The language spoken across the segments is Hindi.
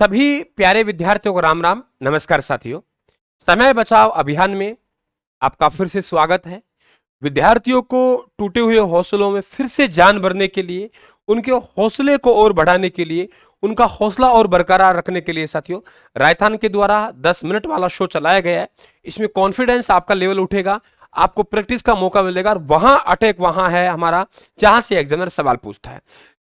सभी प्यारे विद्यार्थियों को राम राम। नमस्कार साथियों, समय बचाओ अभियान में आपका फिर से स्वागत है। विद्यार्थियों को टूटे हुए हौसलों में फिर से जान भरने के लिए, उनके हौसले को और बढ़ाने के लिए, उनका हौसला और बरकरार रखने के लिए साथियों रायथान के द्वारा 10 मिनट वाला शो चलाया गया है। इसमें कॉन्फिडेंस आपका लेवल उठेगा, आपको प्रैक्टिस का मौका मिलेगा और वहां अटैक वहां है हमारा जहां से एग्जामिनर सवाल पूछता है।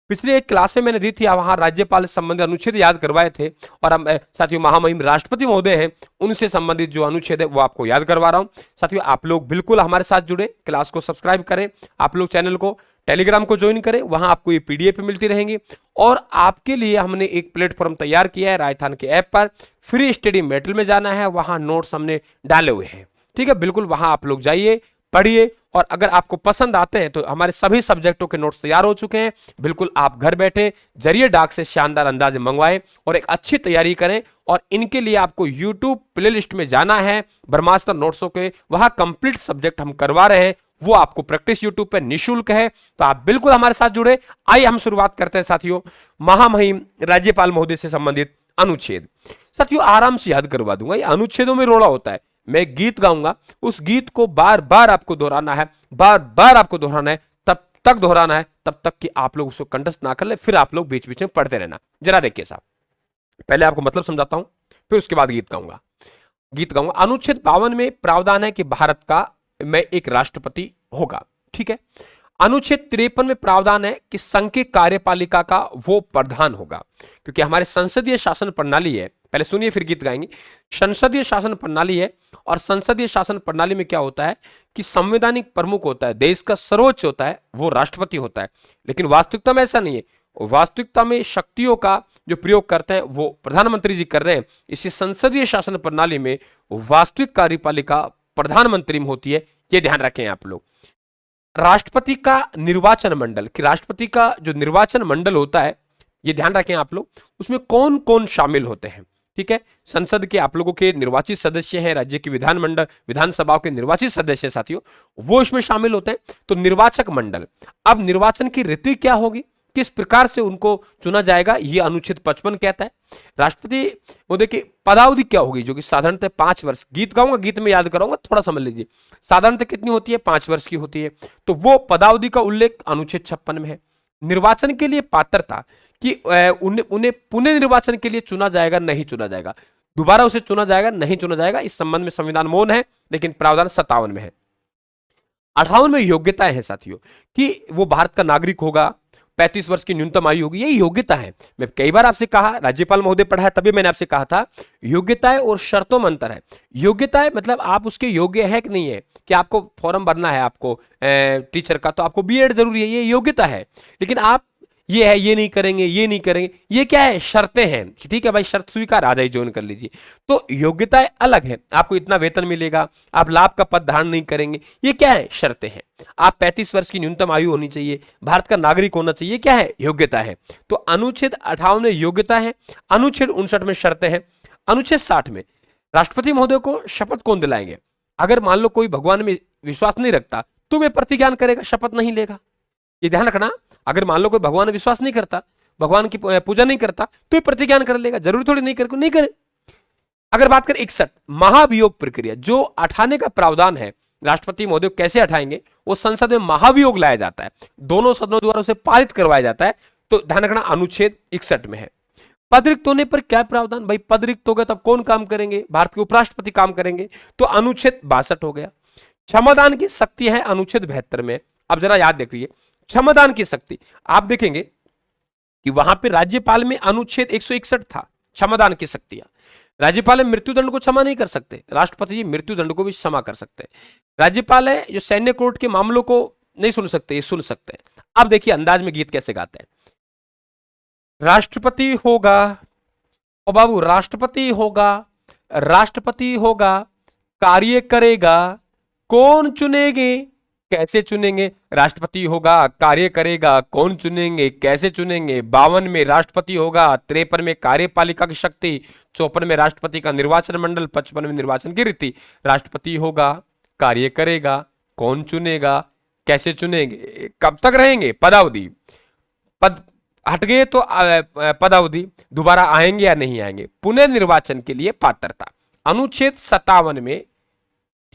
पिछले एक क्लास में मैंने दी थी, वहां राज्यपाल से संबंधित अनुच्छेद याद करवाए थे और हम साथियों महामहिम राष्ट्रपति महोदय हैं, उनसे संबंधित जो अनुच्छेद है वो आपको याद करवा रहा हूं। साथियों आप लोग बिल्कुल हमारे साथ जुड़े, क्लास को सब्सक्राइब करें, आप लोग चैनल को टेलीग्राम को ज्वाइन करें, वहां आपको ये पीडीएफ मिलती रहेंगी। और आपके लिए हमने एक प्लेटफॉर्म तैयार किया है राजस्थान के ऐप पर, फ्री स्टडी मेटेरियल में जाना है, वहां नोट्स हमने डाले हुए हैं। ठीक है, बिल्कुल वहां आप लोग जाइए, पढ़िए और अगर आपको पसंद आते हैं तो हमारे सभी सब्जेक्टों के नोट्स तैयार हो चुके हैं। बिल्कुल आप घर बैठे जरिए डाक से शानदार अंदाज में मंगवाएं और एक अच्छी तैयारी करें। और इनके लिए आपको YouTube प्लेलिस्ट में जाना है, ब्रह्मास्त्र नोट्सों के वहां कंप्लीट सब्जेक्ट हम करवा रहे हैं, वो आपको प्रैक्टिस YouTube पे निःशुल्क है, तो आप बिल्कुल हमारे साथ जुड़े। आइए हम शुरुआत करते हैं साथियों महामहिम राज्यपाल महोदय से संबंधित अनुच्छेद। साथियों आराम से याद करवा दूंगा, ये अनुच्छेदों में रोड़ा होता है। मैं गीत गाऊंगा, उस गीत को बार बार आपको दोहराना है, बार बार आपको दोहराना है, तब तक दोहराना है तब तक कि आप लोग उसको कंठस्थ ना कर ले, फिर आप लोग बीच बीच में पढ़ते रहना। जरा देखिए साहब, पहले आपको मतलब समझाता हूं, फिर उसके बाद गीत गाऊंगा। अनुच्छेद 52 में प्रावधान है कि भारत का में एक राष्ट्रपति होगा। ठीक है। अनुच्छेद 53 में प्रावधान है कि संघ की कार्यपालिका का वो प्रधान होगा, क्योंकि हमारे संसदीय शासन प्रणाली है। पहले सुनिए फिर गीत गाएंगे। संसदीय शासन प्रणाली है और संसदीय शासन प्रणाली में क्या होता है कि संवैधानिक प्रमुख होता है, देश का सर्वोच्च होता है, वो राष्ट्रपति होता है। लेकिन वास्तविकता में ऐसा नहीं है, वास्तविकता में शक्तियों का जो प्रयोग करते हैं वो प्रधानमंत्री जी कर रहे हैं। इसी संसदीय शासन प्रणाली में वास्तविक कार्यपालिका प्रधानमंत्री में होती है, ये ध्यान रखें आप लोग। राष्ट्रपति का निर्वाचन मंडल, कि राष्ट्रपति का जो निर्वाचन मंडल होता है, ये ध्यान रखें आप लोग, उसमें कौन कौन शामिल होते हैं। ठीक है, संसद के आप लोगों के निर्वाचित सदस्य हैं, राज्य की विधानसभा के निर्वाचित सदस्य साथियों, वो इसमें शामिल होते हैं। तो निर्वाचक मंडल, अब निर्वाचन की रीति क्या होगी, किस प्रकार से उनको चुना जाएगा, ये अनुच्छेद 55 कहता है। राष्ट्रपति महोदय की पदावधि क्या होगी, जो कि साधारणतः 5 वर्ष, गीत गाऊंगा, गीत में याद कराऊंगा, थोड़ा समझ लीजिए। साधारणतः कितनी होती है, 5 वर्ष की होती है। तो वो पदावधि का उल्लेख अनुच्छेद 56 में है। निर्वाचन के लिए पात्रता कि उन्हें पुनः निर्वाचन के लिए चुना जाएगा, नहीं चुना जाएगा, दोबारा उसे चुना जाएगा, नहीं चुना जाएगा, इस संबंध में संविधान मौन है, लेकिन प्रावधान 57 में है। 58 में योग्यताएं हैं साथियों, कि वो भारत का नागरिक होगा, 35 वर्ष की न्यूनतम आयु होगी, यही योग्यता है। मैं कई बार आपसे कहा, राज्यपाल महोदय पढ़ा है तभी मैंने आपसे कहा था, योग्यताएं और शर्तों में अंतर है। योग्यताएं मतलब आप उसके योग्य है कि नहीं है, कि आपको फॉर्म भरना है, आपको टीचर का, तो आपको बीएड जरूरी है, ये योग्यता है। लेकिन आप ये है, ये नहीं करेंगे, ये नहीं करेंगे, ये क्या है, शर्तें हैं। ठीक है भाई, शर्त स्वीकार, आ जाइए ज्वाइन कर लीजिए। तो योग्यताएं अलग है, आपको इतना वेतन मिलेगा, आप लाभ का पद धारण नहीं करेंगे, ये क्या है, शर्तें हैं। आप 35 वर्ष की न्यूनतम आयु होनी चाहिए, भारत का नागरिक होना चाहिए, क्या है, योग्यता है। तो अनुच्छेद 58 में योग्यता है, अनुच्छेद 59 में शर्तें हैं। अनुच्छेद 60 में राष्ट्रपति महोदय को शपथ कौन दिलाएंगे। अगर मान लो कोई भगवान में विश्वास नहीं रखता तो वे प्रतिज्ञान करेगा, शपथ नहीं लेगा, ये ध्यान रखना। अगर मान लो कोई भगवान में विश्वास नहीं करता, भगवान की पूजा नहीं करता, तो ये प्रतिज्ञान कर लेगा, जरूरी थोड़ी नहीं करे। अगर बात करें 61 महाभियोग प्रक्रिया, जो अठाने का प्रावधान है, राष्ट्रपति महोदय कैसे हटाएंगे, वो संसद में महाभियोग लाया जाता है, दोनों सदनों द्वारा उसे पारित करवाया जाता है। तो ध्यान रखना अनुच्छेद 61 में है। पद रिक्त होने पर क्या प्रावधान, भाई पद रिक्त हो गया तब कौन काम करेंगे, भारत के उपराष्ट्रपति काम करेंगे, तो अनुच्छेद 62 हो गया। क्षमादान की शक्ति है अनुच्छेद 72 में। अब जरा याद देखिए, क्षमादान की शक्ति आप देखेंगे कि वहां पे राज्यपाल में अनुच्छेद 161 था, क्षमादान की शक्तियां। राज्यपाल मृत्युदंड को क्षमा नहीं कर सकते, राष्ट्रपति जी मृत्युदंड को भी क्षमा कर सकते हैं। राज्यपाल है जो सैन्य कोर्ट के मामलों को नहीं सुन सकते, ये सुन सकते हैं। अब देखिए अंदाज में गीत कैसे गाते हैं। राष्ट्रपति होगा, ओ बाबू राष्ट्रपति होगा, राष्ट्रपति होगा, कार्य करेगा, कौन चुनेंगे, कैसे चुनेंगे, राष्ट्रपति होगा, कार्य करेगा, कौन चुनेंगे, कैसे चुनेंगे। 52 में राष्ट्रपति होगा, 53 में कार्यपालिका की शक्ति, 54 में राष्ट्रपति का निर्वाचन मंडल, 55 में निर्वाचन की रीति। राष्ट्रपति होगा, कार्य करेगा, कौन चुनेगा, कैसे चुनेंगे, कब तक रहेंगे, पदावधि, पद हट गए तो पदावधि दोबारा आएंगे या नहीं आएंगे। पुनर्निर्वाचन के लिए पात्रता अनुच्छेद 57 में,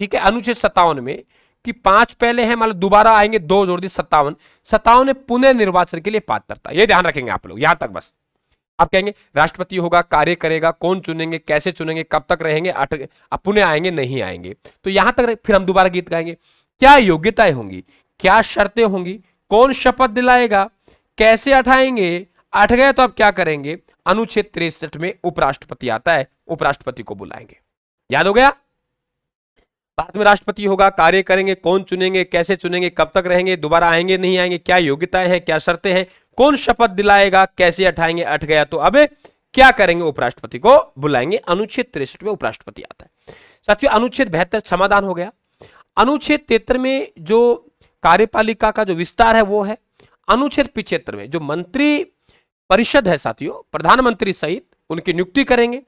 ठीक है, अनुच्छेद 57 में कि 5 पहले हैं, मतलब दोबारा आएंगे, 2 जोड़ दी 57, 57 में पुनर्निर्वाचन के लिए पात्रता, ये ध्यान रखेंगे आप लोग यहां तक बस। आप कहेंगे राष्ट्रपति होगा, कार्य करेगा, कौन चुनेंगे, कैसे चुनेंगे, कब तक रहेंगे, अब पुनः आएंगे नहीं आएंगे, तो यहां तक फिर हम दोबारा गीत गाएंगे। क्या योग्यताएं होंगी, क्या शर्तें होंगी, कौन शपथ दिलाएगा, कैसे हटाएंगे, हट गए तो अब क्या करेंगे। अनुच्छेद 63 में उपराष्ट्रपति आता है, उपराष्ट्रपति को बुलाएंगे। याद हो गया। बाद में राष्ट्रपति होगा, कार्य करेंगे, कौन चुनेंगे, कैसे चुनेंगे, कब तक रहेंगे, दोबारा आएंगे नहीं आएंगे, क्या योग्यताएं हैं, क्या शर्तें हैं, कौन शपथ दिलाएगा, कैसे हटाएंगे, हट गया तो अब क्या करेंगे, उपराष्ट्रपति को बुलाएंगे। अनुच्छेद 63 में उपराष्ट्रपति आता है। साथियों अनुच्छेद 72 समाधान हो गया। अनुच्छेद 73 में जो कार्यपालिका का जो विस्तार है वो है। अनुच्छेद 75 में जो मंत्री परिषद है साथियों, प्रधानमंत्री सहित उनकी नियुक्ति करेंगे।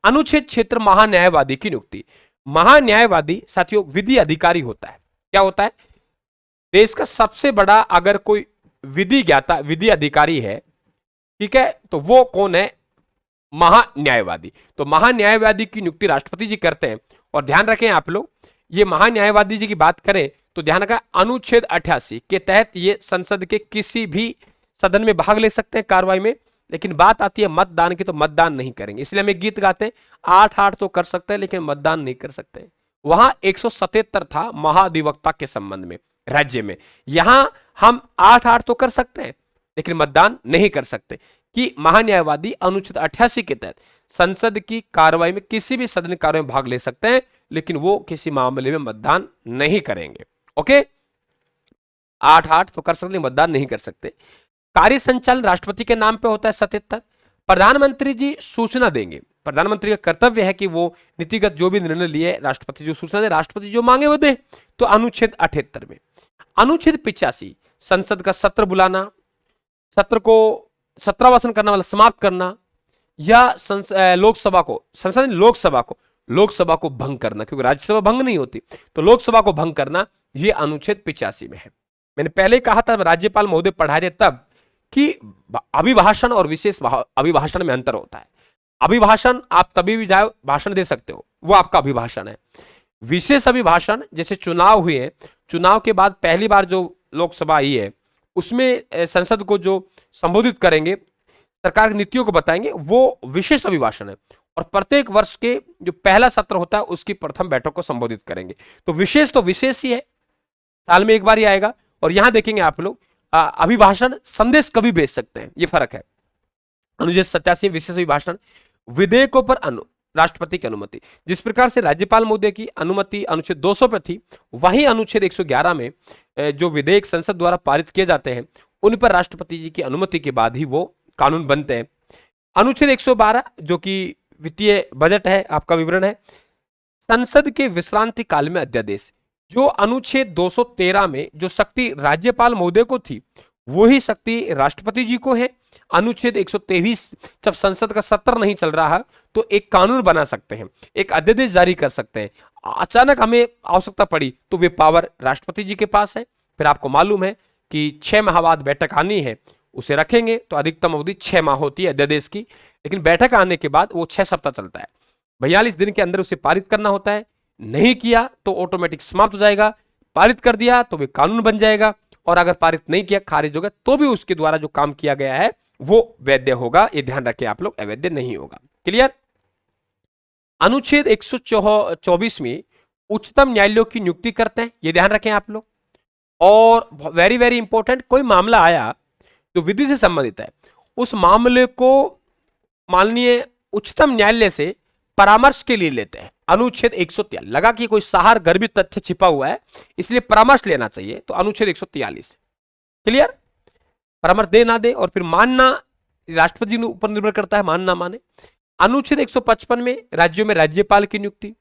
अनुच्छेद 76 महान्यायवादी की नियुक्ति। महान्यायवादी साथियों विधि अधिकारी होता है। क्या होता है, देश का सबसे बड़ा अगर कोई विधि ज्ञाता विधि अधिकारी है, ठीक है, तो वो कौन है, महान्यायवादी। तो महान्यायवादी की नियुक्ति राष्ट्रपति जी करते हैं। और ध्यान रखें आप लोग, ये महान्यायवादी जी की बात करें तो ध्यान रखा अनुच्छेद 88 के तहत ये संसद के किसी भी सदन में भाग ले सकते हैं कार्रवाई में, लेकिन बात आती है मतदान की तो मतदान नहीं करेंगे। इसलिए हम एक गीत गाते हैं, 8-8 तो कर सकते हैं लेकिन मतदान नहीं कर सकते। वहां 177 था महाधिवक्ता के संबंध में राज्य में, यहां हम 8-8 तो कर सकते हैं लेकिन मतदान नहीं कर सकते कि महान्यायवादी अनुच्छेद 88 के तहत संसद की कार्रवाई में किसी भी सदन कार्रवाई में भाग ले सकते हैं लेकिन वो किसी मामले में मतदान नहीं करेंगे। ओके, 8-8 तो कर सकते, मतदान नहीं कर सकते। कार्य संचालन राष्ट्रपति के नाम पे होता है 77। प्रधानमंत्री जी सूचना देंगे। प्रधानमंत्री का कर्तव्य है कि वो नीतिगत जो भी निर्णय लिए राष्ट्रपति जो सूचना दे, राष्ट्रपति जो मांगे वो दे। तो अनुच्छेद 78 में। अनुच्छेद 85 संसद का सत्र बुलाना, सत्र को सत्रावसान करना मतलब समाप्त करना, या लोकसभा को, संसद लोकसभा को भंग करना, क्योंकि राज्यसभा भंग नहीं होती तो लोकसभा को भंग करना, यह अनुच्छेद 85 में है। मैंने पहले कहा था राज्यपाल महोदय पढ़ा रहे तब कि अभिभाषण और विशेष अभिभाषण में अंतर होता है। अभिभाषण आप तभी भी जाओ भाषण दे सकते हो, वो आपका अभिभाषण है। विशेष अभिभाषण जैसे चुनाव हुए हैं, चुनाव के बाद पहली बार जो लोकसभा आई है उसमें संसद को जो संबोधित करेंगे, सरकार की नीतियों को बताएंगे, वो विशेष अभिभाषण है। और प्रत्येक वर्ष के जो पहला सत्र होता है उसकी प्रथम बैठक को संबोधित करेंगे। तो विशेष ही है, साल में एक बार ही आएगा। और यहां देखेंगे आप लोग अभिभाषण संदेश कभी भेज सकते हैं, ये फर्क है। अनुच्छेद 87 विशेष अभिभाषण। विधेयकों पर राष्ट्रपति की अनुमति। जिस प्रकार से राज्यपाल महोदय की अनुमति अनुच्छेद 200 पर थी, वहीं अनुच्छेद 111 में जो विधेयक संसद द्वारा पारित किए जाते हैं उन पर राष्ट्रपति जी की अनुमति के बाद ही वो कानून बनते हैं। अनुच्छेद 112 जो कि वित्तीय बजट है, आपका विवरण है। संसद के विश्रांति काल में अध्यादेश। जो अनुच्छेद 213 में जो शक्ति राज्यपाल महोदय को थी वही शक्ति राष्ट्रपति जी को है। अनुच्छेद 123 जब संसद का सत्र नहीं चल रहा तो एक कानून बना सकते हैं, एक अध्यादेश जारी कर सकते हैं। अचानक हमें आवश्यकता पड़ी तो वे पावर राष्ट्रपति जी के पास है। फिर आपको मालूम है कि 6 माह बाद बैठक आनी है, उसे रखेंगे तो अधिकतम अवधि 6 माह होती है अध्यादेश की, लेकिन बैठक आने के बाद वो 6 सप्ताह चलता है। 42 दिन के अंदर उसे पारित करना होता है। नहीं किया तो ऑटोमेटिक समाप्त हो जाएगा, पारित कर दिया तो वे कानून बन जाएगा, और अगर पारित नहीं किया, खारिज होगा, तो भी उसके द्वारा जो काम किया गया है वो वैध होगा। ये ध्यान रखें आप लोग, अवैध नहीं होगा। क्लियर। अनुच्छेद 124 में उच्चतम न्यायालयों की नियुक्ति करते हैं, ये ध्यान रखें आप लोग। और वेरी वेरी इंपॉर्टेंट, कोई मामला आया जो विधि से संबंधित है, उस मामले को माननीय उच्चतम न्यायालय से परामर्श के लिए लेते हैं। अनुच्छेद 143 लगा कि कोई सार गर्भित तथ्य छिपा हुआ है इसलिए परामर्श लेना चाहिए, तो अनुच्छेद 143। क्लियर। परामर्श दे ना दे और फिर मानना राष्ट्रपति के ऊपर निर्भर करता है, मानना माने। अनुच्छेद 155 में राज्यों में राज्यपाल की नियुक्ति।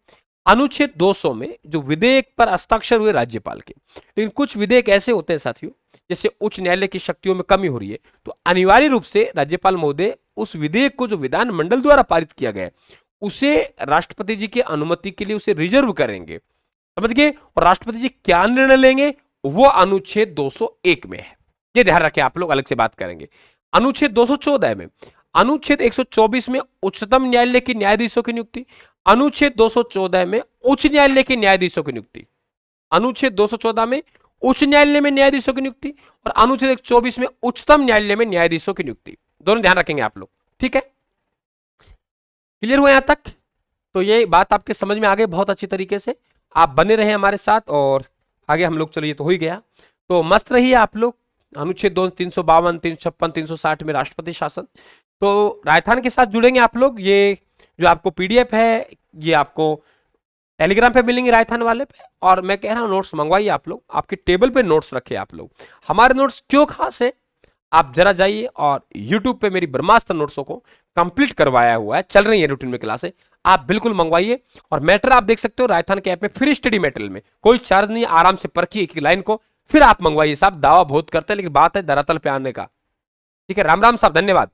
अनुच्छेद 200 में जो विधेयक पर हस्ताक्षर हुए राज्यपाल के, लेकिन कुछ विधेयक ऐसे होते हैं साथियों, जैसे उच्च न्यायालय की शक्तियों में कमी हो रही है तो अनिवार्य रूप से राज्यपाल महोदय उस विधेयक को जो विधान मंडल द्वारा पारित किया गया है उसे राष्ट्रपति जी की अनुमति के लिए उसे रिजर्व करेंगे, समझ गए। और राष्ट्रपति जी क्या निर्णय लेंगे वो अनुच्छेद 201 में है, ये ध्यान रखें आप लोग, अलग से बात करेंगे। अनुच्छेद 214 में, अनुच्छेद 124 में उच्चतम न्यायालय के न्यायाधीशों की नियुक्ति, अनुच्छेद 214 में उच्च न्यायालय के न्यायाधीशों की नियुक्ति, अनुच्छेद 214 में उच्च न्यायालय में न्यायाधीशों की नियुक्ति और अनुच्छेद 124 में उच्चतम न्यायालय में न्यायाधीशों की नियुक्ति, दोनों ध्यान रखेंगे आप लोग। ठीक है, क्लियर हुआ यहां तक? तो ये बात आपके समझ में आ गई बहुत अच्छी तरीके से। आप बने रहे हमारे साथ और आगे हम लोग, चलो ये तो हो ही गया, तो मस्त रहिए आप लोग। अनुच्छेद 352, 356, 360 में राष्ट्रपति शासन, तो राजस्थान के साथ जुड़ेंगे आप लोग। ये जो आपको पीडीएफ है ये आपको टेलीग्राम पे मिलेंगे राजस्थान वाले पे, और मैं कह रहा हूँ नोट्स मंगवाइए आप लोग, आपके टेबल पे नोट्स रखे आप लोग। हमारे नोट्स क्यों खास है, आप जरा जाइए और YouTube पे मेरी ब्रह्मास्त्र नोट्सों को कंप्लीट करवाया हुआ है, चल रही है रूटीन में क्लासें, आप बिल्कुल मंगवाइए। और मैटर आप देख सकते हो राजस्थान के ऐप में, फ्री स्टडी मटेरियल में, कोई चार्ज नहीं, आराम से परखिए एक लाइन को, फिर आप मंगवाइए। साहब दावा बहुत करते हैं लेकिन बात है धरातल पे आने का। ठीक है, राम राम साहब, धन्यवाद।